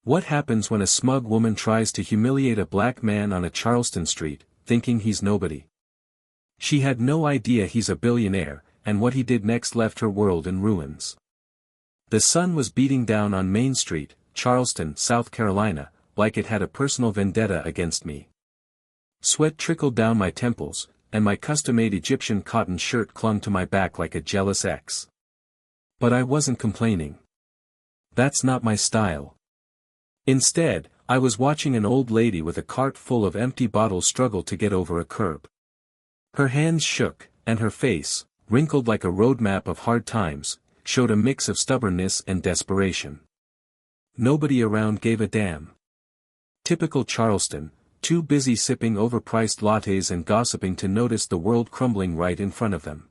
What happens when a smug woman tries to humiliate a black man on a Charleston street, thinking he's nobody? She had no idea he's a billionaire, and what he did next left her world in ruins. The sun was beating down on Main Street, Charleston, South Carolina, like it had a personal vendetta against me. Sweat trickled down my temples, and my custom-made Egyptian cotton shirt clung to my back like a jealous ex. But I wasn't complaining. That's not my style. Instead, I was watching an old lady with a cart full of empty bottles struggle to get over a curb. Her hands shook, and her face, wrinkled like a roadmap of hard times, showed a mix of stubbornness and desperation. Nobody around gave a damn. Typical Charleston, too busy sipping overpriced lattes and gossiping to notice the world crumbling right in front of them.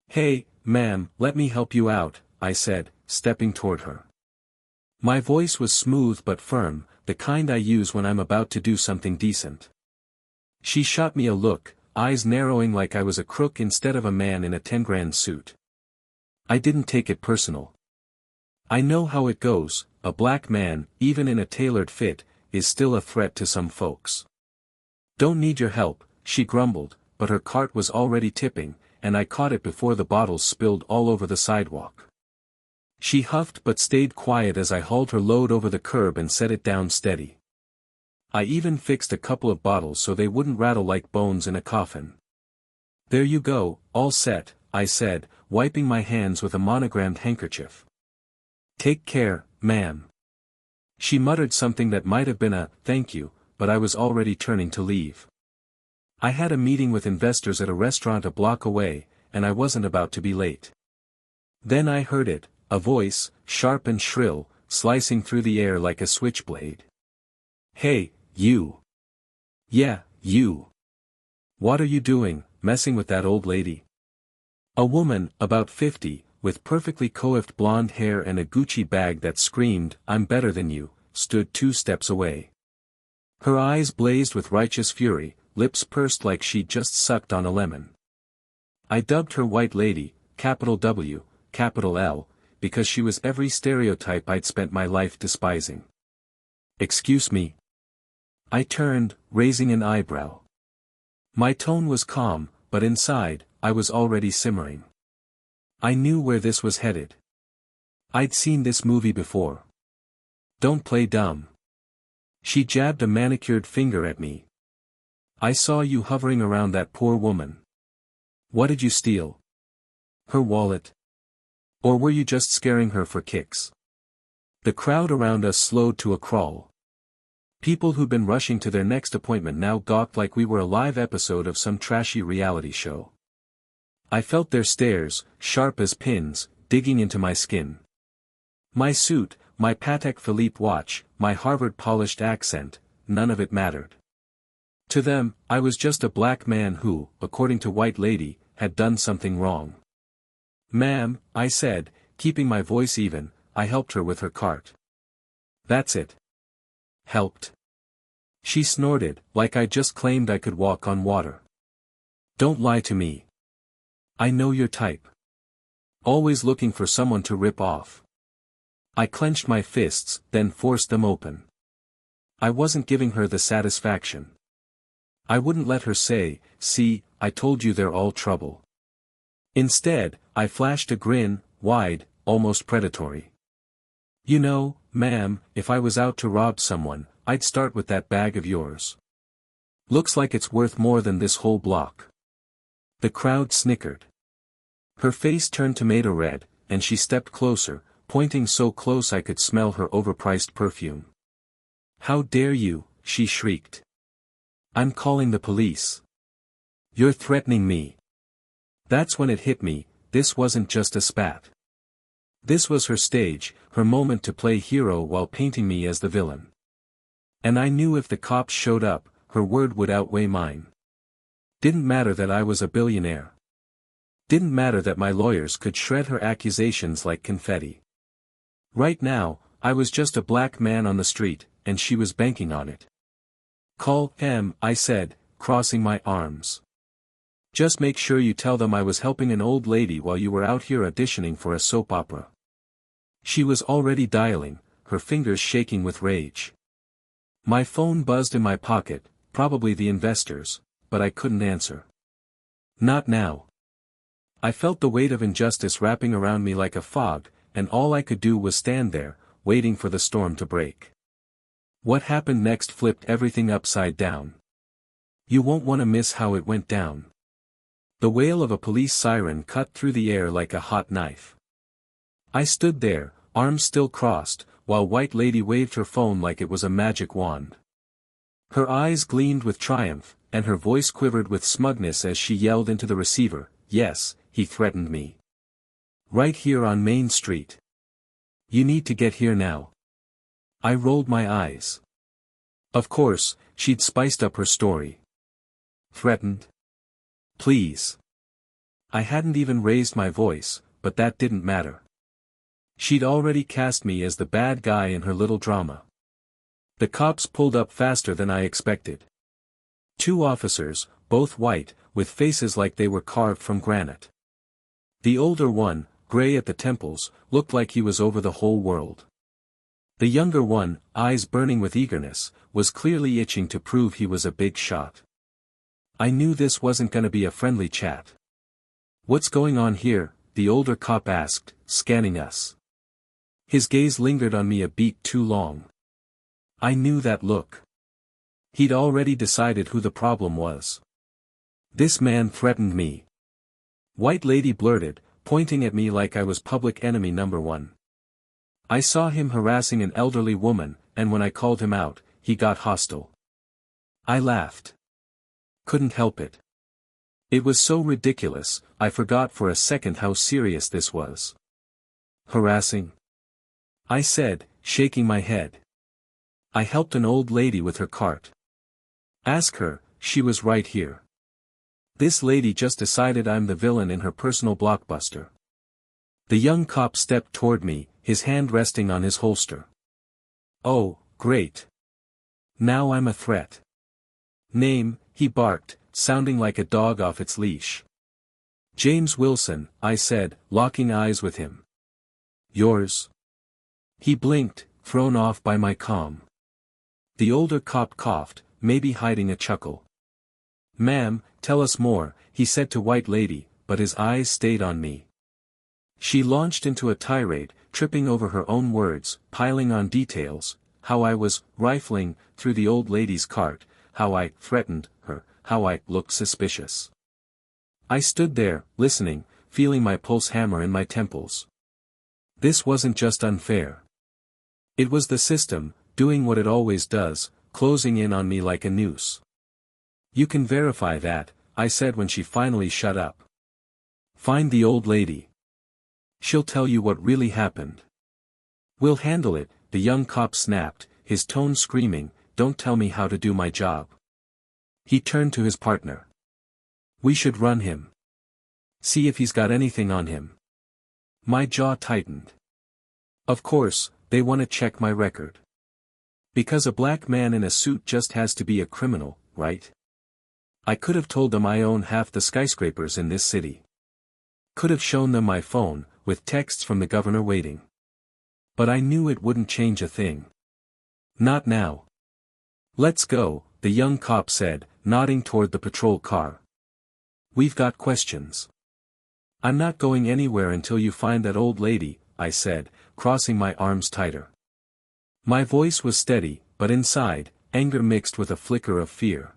"Hey, ma'am, let me help you out," I said, stepping toward her. My voice was smooth but firm, the kind I use when I'm about to do something decent. She shot me a look, eyes narrowing like I was a crook instead of a man in a 10-grand suit. I didn't take it personal. I know how it goes, a black man, even in a tailored fit, is still a threat to some folks. "Don't need your help," she grumbled, but her cart was already tipping, and I caught it before the bottles spilled all over the sidewalk. She huffed but stayed quiet as I hauled her load over the curb and set it down steady. I even fixed a couple of bottles so they wouldn't rattle like bones in a coffin. "There you go, all set," I said, wiping my hands with a monogrammed handkerchief. "Take care, ma'am." She muttered something that might have been a "thank you," but I was already turning to leave. I had a meeting with investors at a restaurant a block away, and I wasn't about to be late. Then I heard it, a voice, sharp and shrill, slicing through the air like a switchblade. "Hey, you. Yeah, you. What are you doing, messing with that old lady?" A woman, about 50, with perfectly coiffed blonde hair and a Gucci bag that screamed, "I'm better than you," stood 2 steps away. Her eyes blazed with righteous fury, lips pursed like she'd just sucked on a lemon. I dubbed her White Lady, capital W, capital L, because she was every stereotype I'd spent my life despising. "Excuse me." I turned, raising an eyebrow. My tone was calm, but inside, I was already simmering. I knew where this was headed. I'd seen this movie before. "Don't play dumb." She jabbed a manicured finger at me. "I saw you hovering around that poor woman. What did you steal? Her wallet? Or were you just scaring her for kicks?" The crowd around us slowed to a crawl. People who'd been rushing to their next appointment now gawked like we were a live episode of some trashy reality show. I felt their stares, sharp as pins, digging into my skin. My suit, my Patek Philippe watch, my Harvard-polished accent, none of it mattered. To them, I was just a black man who, according to White Lady, had done something wrong. "Ma'am," I said, keeping my voice even, I helped her with her cart. "That's it. Helped." She snorted, like I just claimed I could walk on water. "Don't lie to me. I know your type. Always looking for someone to rip off." I clenched my fists, then forced them open. I wasn't giving her the satisfaction. I wouldn't let her say, "See, I told you they're all trouble." Instead, I flashed a grin, wide, almost predatory. "You know, ma'am, if I was out to rob someone, I'd start with that bag of yours. Looks like it's worth more than this whole block." The crowd snickered. Her face turned tomato red, and she stepped closer, pointing so close I could smell her overpriced perfume. "How dare you," she shrieked. "I'm calling the police." "You're threatening me." That's when it hit me, this wasn't just a spat. This was her stage, her moment to play hero while painting me as the villain. And I knew if the cops showed up, her word would outweigh mine. Didn't matter that I was a billionaire. Didn't matter that my lawyers could shred her accusations like confetti. Right now, I was just a black man on the street, and she was banking on it. "Call M," I said, crossing my arms. "Just make sure you tell them I was helping an old lady while you were out here auditioning for a soap opera." She was already dialing, her fingers shaking with rage. My phone buzzed in my pocket, probably the investors, but I couldn't answer. Not now. I felt the weight of injustice wrapping around me like a fog, and all I could do was stand there, waiting for the storm to break. What happened next flipped everything upside down. You won't want to miss how it went down. The wail of a police siren cut through the air like a hot knife. I stood there, arms still crossed, while White Lady waved her phone like it was a magic wand. Her eyes gleamed with triumph, and her voice quivered with smugness as she yelled into the receiver, "Yes, he threatened me. Right here on Main Street. You need to get here now." I rolled my eyes. Of course, she'd spiced up her story. Threatened? Please. I hadn't even raised my voice, but that didn't matter. She'd already cast me as the bad guy in her little drama. The cops pulled up faster than I expected. 2 officers, both white, with faces like they were carved from granite. The older one, gray at the temples, looked like he was over the whole world. The younger one, eyes burning with eagerness, was clearly itching to prove he was a big shot. I knew this wasn't gonna be a friendly chat. "What's going on here?" the older cop asked, scanning us. His gaze lingered on me a beat too long. I knew that look. He'd already decided who the problem was. "This man threatened me," White Lady blurted, pointing at me like I was public enemy number 1. "I saw him harassing an elderly woman, and when I called him out, he got hostile." I laughed. Couldn't help it. It was so ridiculous, I forgot for a second how serious this was. "Harassing?" I said, shaking my head. "I helped an old lady with her cart. Ask her, she was right here. This lady just decided I'm the villain in her personal blockbuster." The young cop stepped toward me, his hand resting on his holster. "Oh, great. Now I'm a threat." "Name," he barked, sounding like a dog off its leash. "James Wilson," I said, locking eyes with him. "Yours?" He blinked, thrown off by my calm. The older cop coughed, maybe hiding a chuckle. "Ma'am, tell us more," he said to White Lady, but his eyes stayed on me. She launched into a tirade, tripping over her own words, piling on details, how I was rifling through the old lady's cart, how I threatened her, how I looked suspicious. I stood there, listening, feeling my pulse hammer in my temples. This wasn't just unfair. It was the system, doing what it always does, closing in on me like a noose. "You can verify that," I said when she finally shut up. "Find the old lady. She'll tell you what really happened." "We'll handle it," the young cop snapped, his tone screaming, "Don't tell me how to do my job." He turned to his partner. "We should run him. See if he's got anything on him." My jaw tightened. Of course, they want to check my record. Because a black man in a suit just has to be a criminal, right? I could have told them I own half the skyscrapers in this city. Could have shown them my phone, with texts from the governor waiting. But I knew it wouldn't change a thing. Not now. "Let's go," the young cop said, nodding toward the patrol car. "We've got questions." "I'm not going anywhere until you find that old lady," I said, crossing my arms tighter. My voice was steady, but inside, anger mixed with a flicker of fear.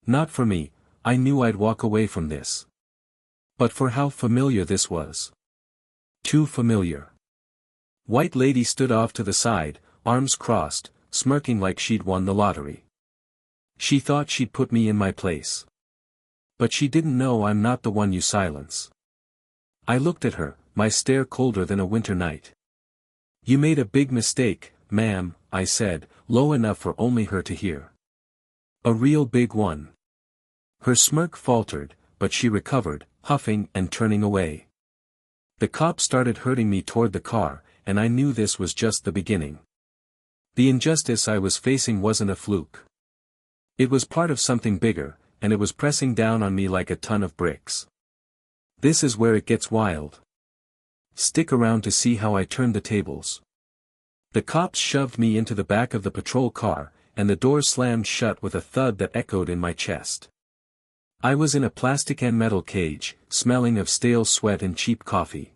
Not for me, I knew I'd walk away from this. But for how familiar this was. Too familiar. White Lady stood off to the side, arms crossed, smirking like she'd won the lottery. She thought she'd put me in my place. But she didn't know I'm not the one you silence. I looked at her, my stare colder than a winter night. "You made a big mistake, ma'am," I said, low enough for only her to hear. "A real big one." Her smirk faltered, but she recovered, huffing and turning away. The cop started herding me toward the car, and I knew this was just the beginning. The injustice I was facing wasn't a fluke. It was part of something bigger, and it was pressing down on me like a ton of bricks. This is where it gets wild. Stick around to see how I turn the tables. The cops shoved me into the back of the patrol car, and the door slammed shut with a thud that echoed in my chest. I was in a plastic and metal cage, smelling of stale sweat and cheap coffee.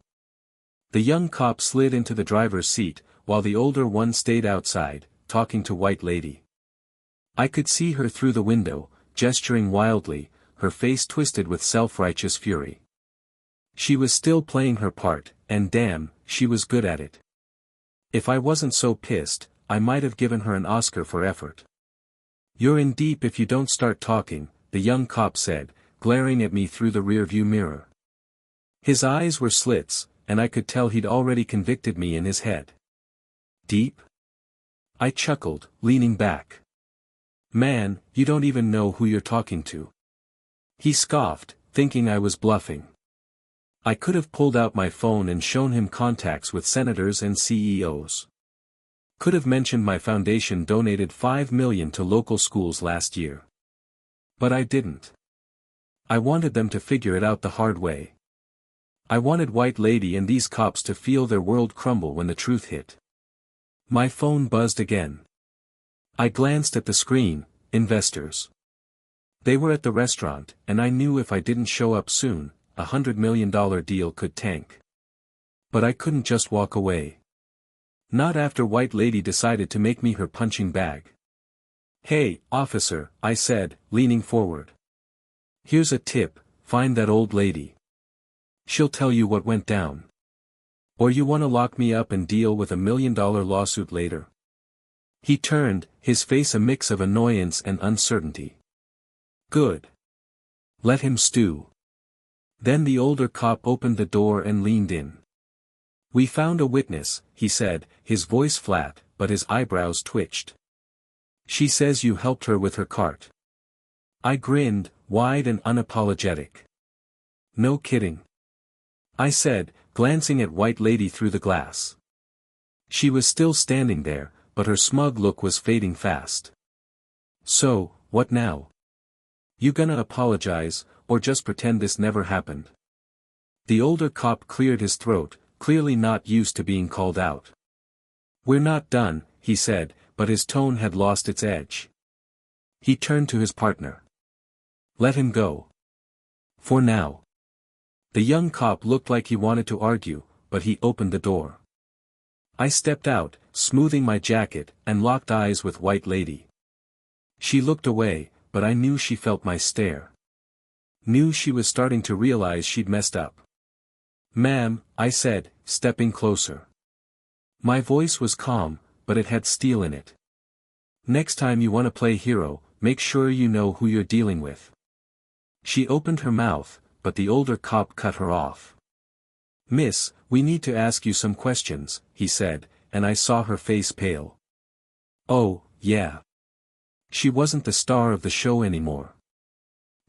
The young cop slid into the driver's seat, while the older one stayed outside, talking to White Lady. I could see her through the window, gesturing wildly, her face twisted with self-righteous fury. She was still playing her part, and damn, she was good at it. If I wasn't so pissed, I might have given her an Oscar for effort. "You're in deep if you don't start talking," the young cop said, glaring at me through the rearview mirror. His eyes were slits, and I could tell he'd already convicted me in his head. "Deep?" I chuckled, leaning back. "Man, you don't even know who you're talking to." He scoffed, thinking I was bluffing. I could have pulled out my phone and shown him contacts with senators and CEOs. Could have mentioned my foundation donated $5 million to local schools last year. But I didn't. I wanted them to figure it out the hard way. I wanted White Lady and these cops to feel their world crumble when the truth hit. My phone buzzed again. I glanced at the screen, investors. They were at the restaurant, and I knew if I didn't show up soon, $100 million deal could tank. But I couldn't just walk away. Not after White Lady decided to make me her punching bag. "Hey, officer," I said, leaning forward. "Here's a tip, find that old lady. She'll tell you what went down. Or you wanna lock me up and deal with $1 million lawsuit later?" He turned, his face a mix of annoyance and uncertainty. "Good. Let him stew." Then the older cop opened the door and leaned in. "We found a witness," he said, his voice flat, but his eyebrows twitched. "She says you helped her with her cart." I grinned, wide and unapologetic. "No kidding," I said, glancing at White Lady through the glass. She was still standing there, but her smug look was fading fast. "So, what now? You gonna apologize, or just pretend this never happened?" The older cop cleared his throat, clearly not used to being called out. "We're not done," he said, but his tone had lost its edge. He turned to his partner. "Let him go. For now." The young cop looked like he wanted to argue, but he opened the door. I stepped out, smoothing my jacket, and locked eyes with White Lady. She looked away, but I knew she felt my stare. Knew she was starting to realize she'd messed up. "Ma'am," I said, stepping closer. My voice was calm, but it had steel in it. "Next time you want to play hero, make sure you know who you're dealing with." She opened her mouth, but the older cop cut her off. "Miss, we need to ask you some questions," he said, and I saw her face pale. Oh, yeah. She wasn't the star of the show anymore.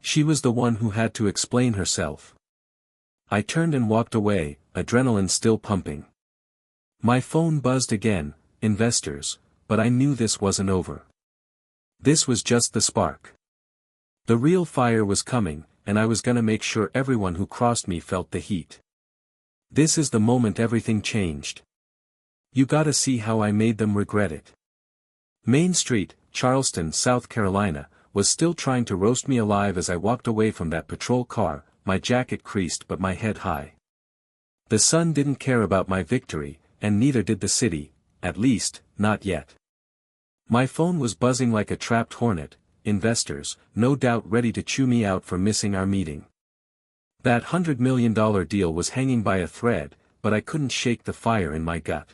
She was the one who had to explain herself. I turned and walked away, adrenaline still pumping. My phone buzzed again, investors, but I knew this wasn't over. This was just the spark. The real fire was coming, and I was gonna make sure everyone who crossed me felt the heat. This is the moment everything changed. You gotta see how I made them regret it. Main Street, Charleston, South Carolina, was still trying to roast me alive as I walked away from that patrol car, my jacket creased but my head high. The sun didn't care about my victory, and neither did the city, at least, not yet. My phone was buzzing like a trapped hornet, investors, no doubt ready to chew me out for missing our meeting. That $100 million deal was hanging by a thread, but I couldn't shake the fire in my gut.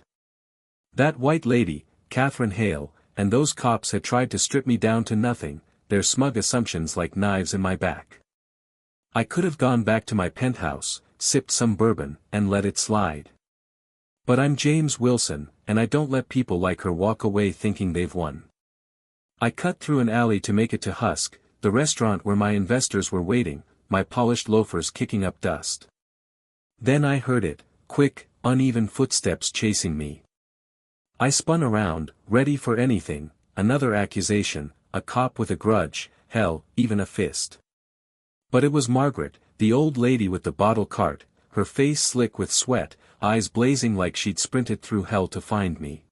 That White Lady, Catherine Hale, and those cops had tried to strip me down to nothing, their smug assumptions like knives in my back. I could have gone back to my penthouse, sipped some bourbon, and let it slide. But I'm James Wilson, and I don't let people like her walk away thinking they've won. I cut through an alley to make it to Husk, the restaurant where my investors were waiting, my polished loafers kicking up dust. Then I heard it, quick, uneven footsteps chasing me. I spun around, ready for anything, another accusation, a cop with a grudge, hell, even a fist. But it was Margaret, the old lady with the bottle cart, her face slick with sweat, eyes blazing like she'd sprinted through hell to find me.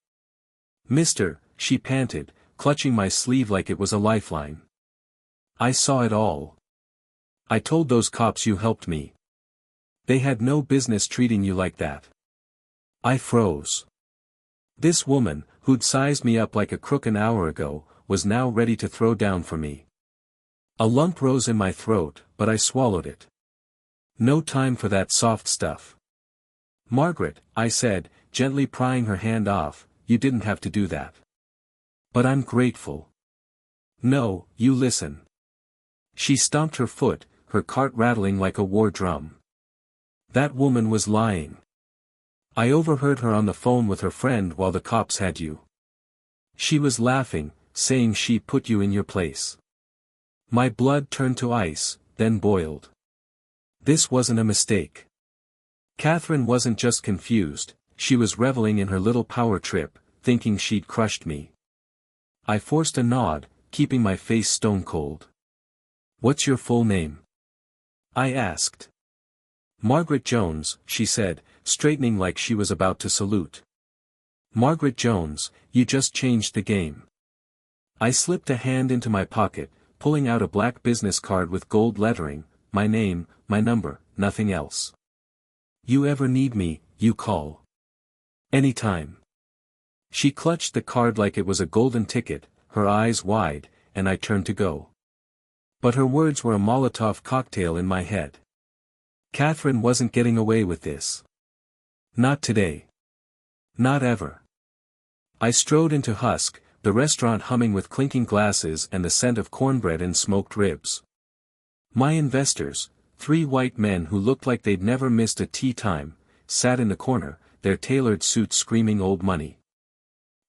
Mister, she panted, clutching my sleeve like it was a lifeline. I saw it all. I told those cops you helped me. They had no business treating you like that. I froze. This woman, who'd sized me up like a crook an hour ago, was now ready to throw down for me. A lump rose in my throat, but I swallowed it. No time for that soft stuff. Margaret, I said, gently prying her hand off, you didn't have to do that. But I'm grateful. No, you listen. She stomped her foot, her cart rattling like a war drum. That woman was lying. I overheard her on the phone with her friend while the cops had you. She was laughing, saying she put you in your place. My blood turned to ice, then boiled. This wasn't a mistake. Catherine wasn't just confused, she was reveling in her little power trip, thinking she'd crushed me. I forced a nod, keeping my face stone cold. What's your full name? I asked. Margaret Jones, she said, straightening like she was about to salute. Margaret Jones, you just changed the game. I slipped a hand into my pocket, pulling out a black business card with gold lettering, my name, my number, nothing else. You ever need me, you call. Anytime. She clutched the card like it was a golden ticket, her eyes wide, and I turned to go. But her words were a Molotov cocktail in my head. Catherine wasn't getting away with this. Not today. Not ever. I strode into Husk, the restaurant humming with clinking glasses and the scent of cornbread and smoked ribs. My investors, 3 white men who looked like they'd never missed a tea time, sat in the corner, their tailored suits screaming old money.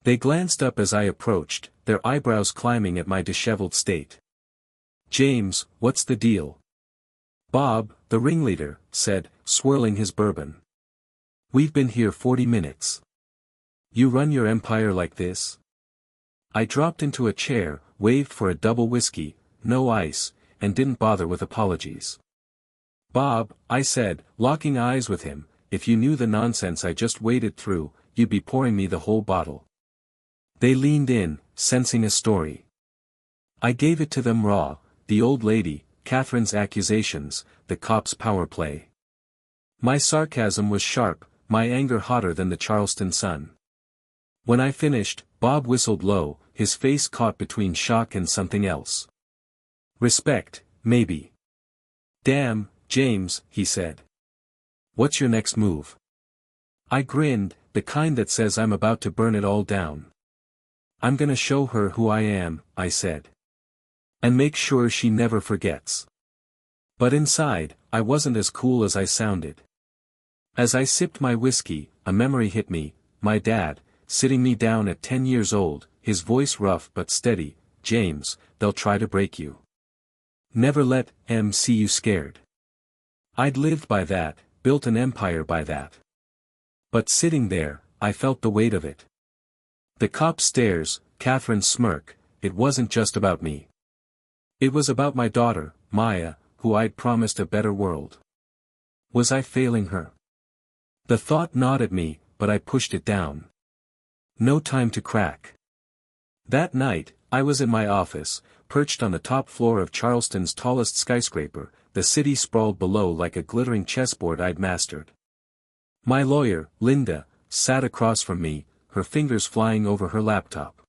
They glanced up as I approached, their eyebrows climbing at my disheveled state. James, what's the deal? Bob, the ringleader, said, swirling his bourbon. We've been here 40 minutes. You run your empire like this? I dropped into a chair, waved for a double whiskey, no ice, and didn't bother with apologies. Bob, I said, locking eyes with him, if you knew the nonsense I just waded through, you'd be pouring me the whole bottle. They leaned in, sensing a story. I gave it to them raw, the old lady, Catherine's accusations, the cops' power play. My sarcasm was sharp, my anger hotter than the Charleston sun. When I finished, Bob whistled low, his face caught between shock and something else. Respect, maybe. Damn, James, he said. What's your next move? I grinned, the kind that says I'm about to burn it all down. I'm gonna show her who I am, I said. And make sure she never forgets. But inside, I wasn't as cool as I sounded. As I sipped my whiskey, a memory hit me, my dad, sitting me down at 10 years old, his voice rough but steady, James, they'll try to break you. Never let them see you scared. I'd lived by that, built an empire by that. But sitting there, I felt the weight of it. The cop stares, Catherine's smirk, it wasn't just about me. It was about my daughter, Maya, who I'd promised a better world. Was I failing her? The thought gnawed at me, but I pushed it down. No time to crack. That night, I was in my office, perched on the top floor of Charleston's tallest skyscraper, the city sprawled below like a glittering chessboard I'd mastered. My lawyer, Linda, sat across from me, her fingers flying over her laptop.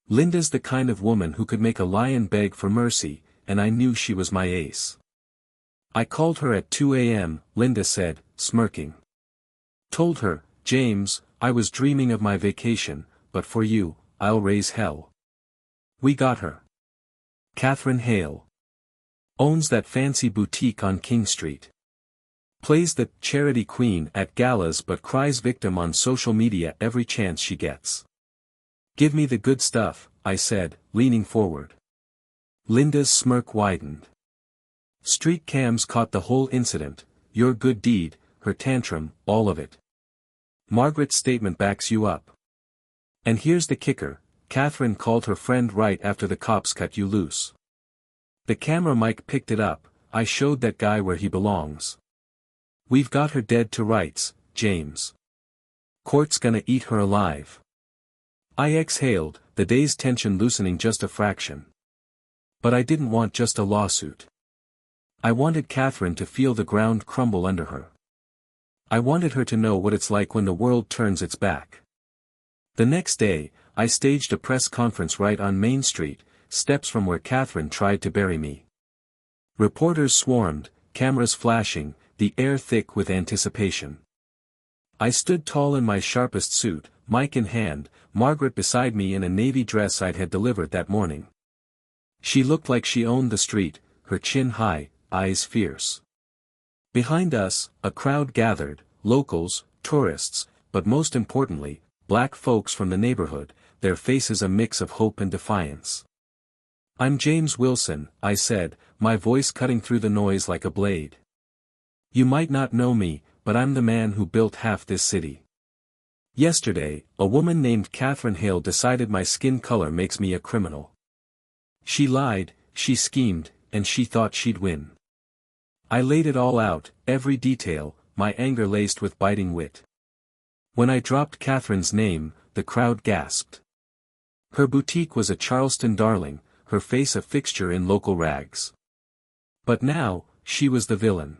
Linda's the kind of woman who could make a lion beg for mercy, and I knew she was my ace. I called her at 2 a.m., Linda said, smirking. Told her, James, I was dreaming of my vacation, but for you, I'll raise hell. We got her. Catherine Hale. Owns that fancy boutique on King Street. Plays the charity queen at galas but cries victim on social media every chance she gets. Give me the good stuff, I said, leaning forward. Linda's smirk widened. Street cams caught the whole incident, your good deed, her tantrum, all of it. Margaret's statement backs you up. And here's the kicker, Catherine called her friend right after the cops cut you loose. The camera mic picked it up, I showed that guy where he belongs. We've got her dead to rights, James. Court's gonna eat her alive. I exhaled, the day's tension loosening just a fraction. But I didn't want just a lawsuit. I wanted Catherine to feel the ground crumble under her. I wanted her to know what it's like when the world turns its back. The next day, I staged a press conference right on Main Street, steps from where Catherine tried to bury me. Reporters swarmed, cameras flashing, the air thick with anticipation. I stood tall in my sharpest suit, mic in hand, Margaret beside me in a navy dress I'd had delivered that morning. She looked like she owned the street, her chin high, eyes fierce. Behind us, a crowd gathered, locals, tourists, but most importantly, black folks from the neighborhood, their faces a mix of hope and defiance. "I'm James Wilson," I said, my voice cutting through the noise like a blade. "You might not know me, but I'm the man who built half this city. Yesterday, a woman named Catherine Hale decided my skin color makes me a criminal. She lied, she schemed, and she thought she'd win. I laid it all out, every detail, my anger laced with biting wit. When I dropped Catherine's name, the crowd gasped. Her boutique was a Charleston darling, her face a fixture in local rags. But now, she was the villain.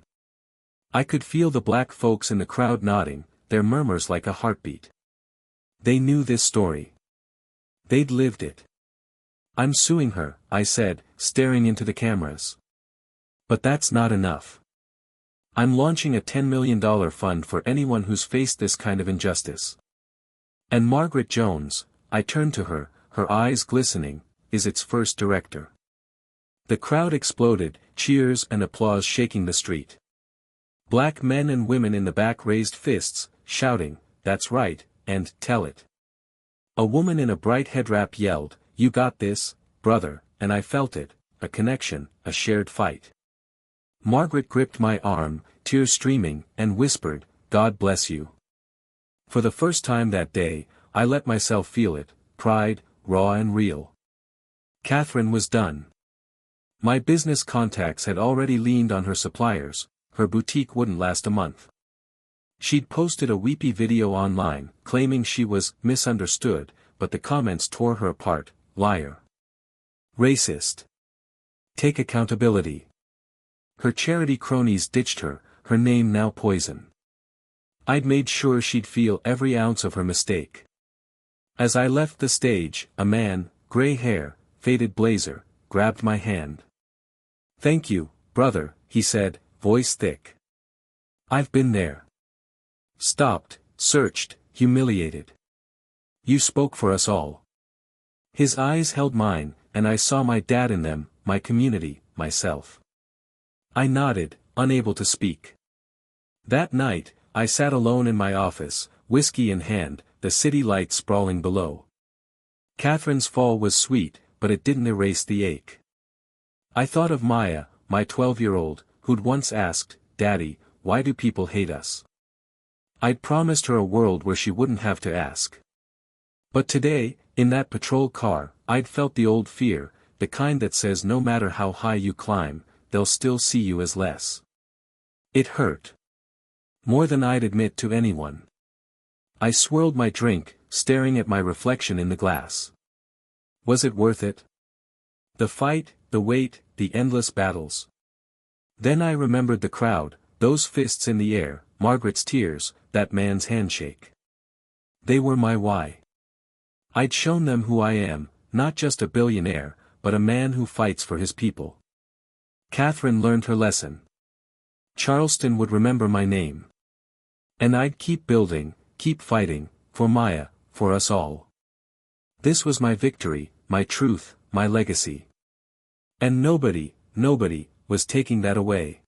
I could feel the black folks in the crowd nodding, their murmurs like a heartbeat. They knew this story. They'd lived it. "I'm suing her," I said, staring into the cameras. "But that's not enough. I'm launching a $10 million fund for anyone who's faced this kind of injustice. And Margaret Jones," I turned to her, her eyes glistening, "is its first director." The crowd exploded, cheers and applause shaking the street. Black men and women in the back raised fists, shouting, "That's right," and "Tell it." A woman in a bright headwrap yelled, "You got this, brother," and I felt it, a connection, a shared fight. Margaret gripped my arm, tears streaming, and whispered, "God bless you." For the first time that day, I let myself feel it, pride, raw and real. Catherine was done. My business contacts had already leaned on her suppliers, her boutique wouldn't last a month. She'd posted a weepy video online, claiming she was misunderstood, but the comments tore her apart. "Liar. Racist. Take accountability." Her charity cronies ditched her, her name now poison. I'd made sure she'd feel every ounce of her mistake. As I left the stage, a man, gray hair, faded blazer, grabbed my hand. "Thank you, brother," he said, voice thick. "I've been there. Stopped, searched, humiliated. You spoke for us all." His eyes held mine, and I saw my dad in them, my community, myself. I nodded, unable to speak. That night, I sat alone in my office, whiskey in hand, the city lights sprawling below. Catherine's fall was sweet, but it didn't erase the ache. I thought of Maya, my 12-year-old, who'd once asked, "Daddy, why do people hate us?" I'd promised her a world where she wouldn't have to ask. But today, in that patrol car, I'd felt the old fear, the kind that says no matter how high you climb, they'll still see you as less. It hurt. More than I'd admit to anyone. I swirled my drink, staring at my reflection in the glass. Was it worth it? The fight, the wait, the endless battles. Then I remembered the crowd, those fists in the air, Margaret's tears, that man's handshake. They were my why. I'd shown them who I am, not just a billionaire, but a man who fights for his people. Catherine learned her lesson. Charleston would remember my name. And I'd keep building, keep fighting, for Maya, for us all. This was my victory, my truth, my legacy. And nobody, was taking that away.